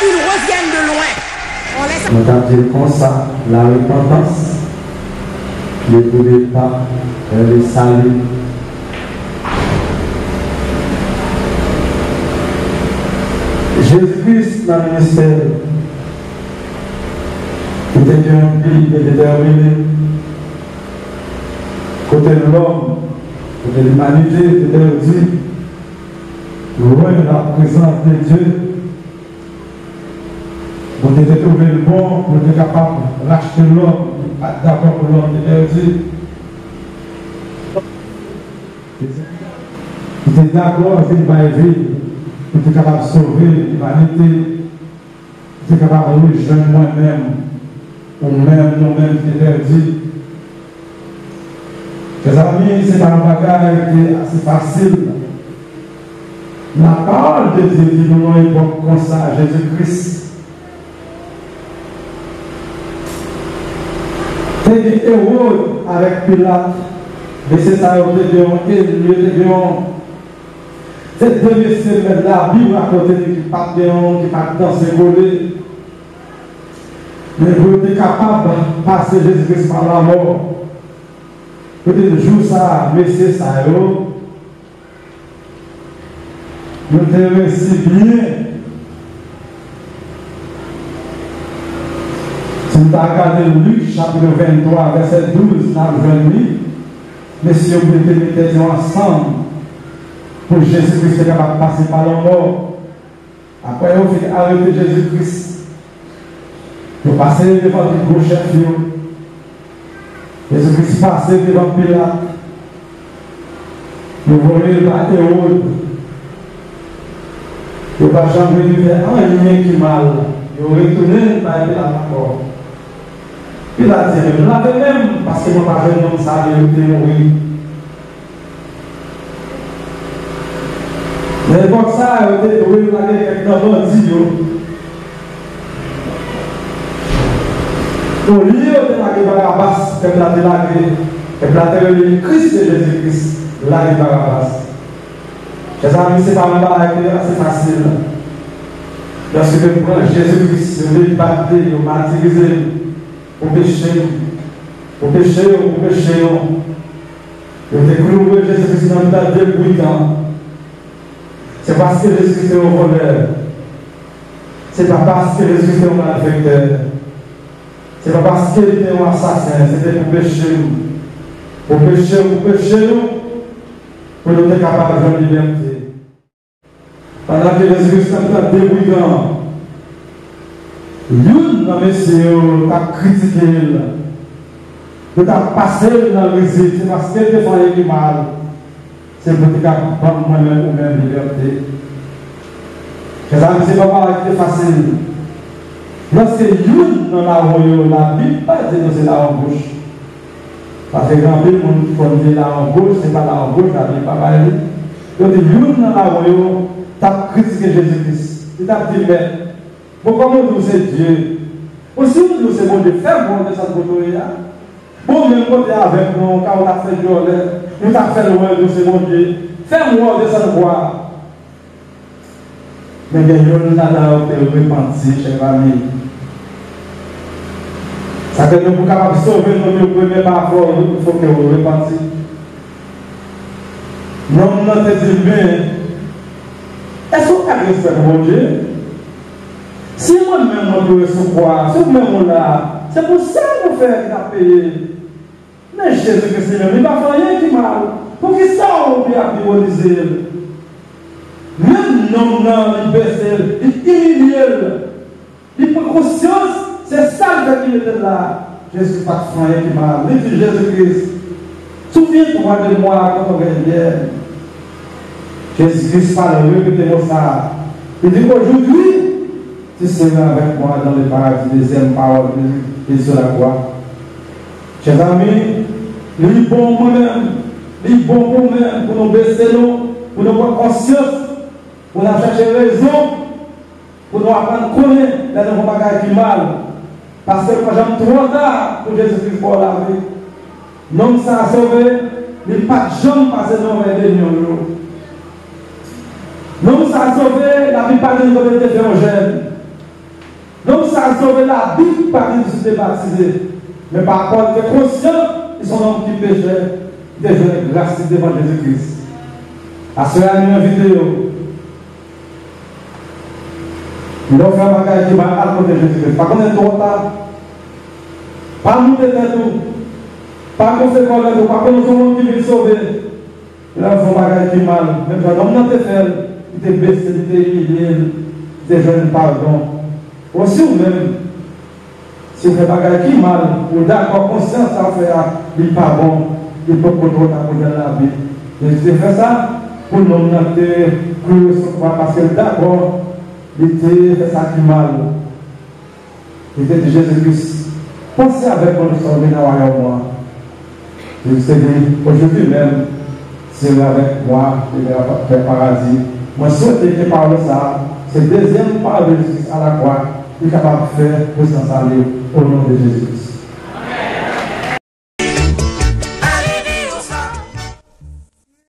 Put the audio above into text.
ils reviennent de loin. On laisse... On a dit comme ça, la repentance, le coup de pas, le salut. Jésus-Christ dans le ministère, qui était un pays déterminé, côté de l'homme, côté de l'humanité, était dit, loin de la présence de Dieu, vous êtes trouvé le bon, vous êtes capable de racheter l'homme, d'accord pour l'homme, dit. Vous êtes d'accord avec une vie. Vous êtes capable de sauver l'humanité, vous êtes capable de rejoindre moi-même, ou même nous-mêmes qui interdit. Mes amis, c'est un bagage qui est assez facile. La parole de Dieu qui nous évoque comme ça, Jésus-Christ. C'est des héros avec Pilate, mais c'est ça, c'est de laisser mettre la Bible à côté de qui part dans ses volets. Mais vous êtes capable de passer Jésus-Christ par la mort. Peut-être le jour ça, Messie ça, nous te remercions bien. Si nous regardons Luc, chapitre 23, verset 12, dans le 28, mais si on peut mettre ensemble, pour Jésus-Christ est capable de passer par la mort. Après, on fait arrêter Jésus-Christ. Vous passez devant le gros chef. Jésus-Christ passe devant Pilate. Vous voyez le Héroïde. Vous ne pouvez jamais faire rien qui mal. Vous retournez par Pilate encore. Pilate dit, je l'avais même parce que je n'ai pas fait un homme ça, il était mort. L'époque ça, il était doué pour aller quelqu'un bandit. Au lieu de la Barabbas, comme la de Christ et Jésus-Christ, la Barabbas. Mes amis, ce n'est pas un bagage assez facile. Lorsque vous prenez Jésus-Christ, vous le battez, vous martyrisez, vous péchez, vous péchez. Vous découvrez Jésus-Christ dans le temps de 8 ans. C'est parce que Jésus-Christ est un voleur. C'est pas parce que Jésus-Christ est un malfaiteur. C'est pas parce qu'il était un assassin. C'était pour pécher nous. Pour pécher nous. Pour nous être capables de faire liberté. Pendant que Jésus-Christ est en train de débrouillant, l'une dans mes sœurs a critiqué. Il a passé dans le récit. C'est parce qu'il était fait mal. C'est pour que moi-même ou même liberté. Mes amis, ce n'est pas facile. Lorsque nous, dans la Bible, pas dire que c'est la embauche. Parce que quand le monde dit la embauche, ce n'est pas la embauche, la Bible pas parlé. Donc, nous, dans la royaume, tu as critiqué Jésus-Christ. Tu as dit, mais pourquoi nous c'est Dieu? Aussi, nous c'est bon Dieu. Fais bon de cette photo là. Bon, même côté avec nous, quand on a fait le nous avons fait le roi de ce mon Dieu. Fais-moi de cette voix. Mais bien, nous avons repenti, chers amis. Ça fait que nous sommes capables de sauver notre premier parcours, il faut que nous repentions. Non, nous avons dit, mais est-ce qu'on a respect pour mon Dieu? Si moi-même, on doit recevoir, si moi-même, là, c'est pour ça que nous faisons la payer. Mais Jésus-Christ, il n'y a pas rien qui mal. Pour qui ça, on peut diaboliser? Même non, il baisse, il humilie, il prend conscience, c'est ça qui était là. Jésus pas rien qui mal. Il dit Jésus-Christ, souviens-toi de moi quand on vient. Jésus-Christ parle, répétez-moi ça. Il dit aujourd'hui, tu seras avec moi dans le paradis, deuxième parole de sur la croix. Chers amis, il est bon pour nous-mêmes, il est bon pour nous-mêmes, pour nous baisser nous, pour nous prendre conscience, pour nous chercher raison, pour nous apprendre à connaître les nouveaux bagages qui mal. Parce que quand j'aime trop tard pour Jésus-Christ pour la vie, l'homme s'est sauvé, il n'a pas de jambe passer dans les dénions. L'homme s'est sauvé, la vie pas de l'évangile. ça sauver la Bible par une société baptisée. Mais par contre, tu es conscient, ils sont hommes qui péchaient, des jeunes grâce devant Jésus-Christ. À cela, nous invitons. Nous avons fait un bagage qui va à côté de Jésus-Christ. Par contre, trop tard. Pas nous de tout. Pas conséquent de tout. Pas que nous sommes qui veulent sauver. Nous avons fait un bagage qui mal. Même quand l'homme n'a pas fait, il était baissé, il était humilié, il était jeune pardon. Aussi ou même, si vous faites un bagage qui mal, vous êtes d'accord, conscience à faire, il n'est pas bon, il peut contrôler la vie. Et je fais ça pour nous noter que parce que d'accord, il était fait ça qui mal. Il était de Jésus-Christ. Pensez avec mon sauver dans le moi. Je vous dis, aujourd'hui même, si vous êtes avec moi, il va faire le paradis. Moi, je souhaite que par ça, c'est le deuxième pas de Jésus à la croix, il est capable de faire pour s'en aller au nom de Jésus-Christ.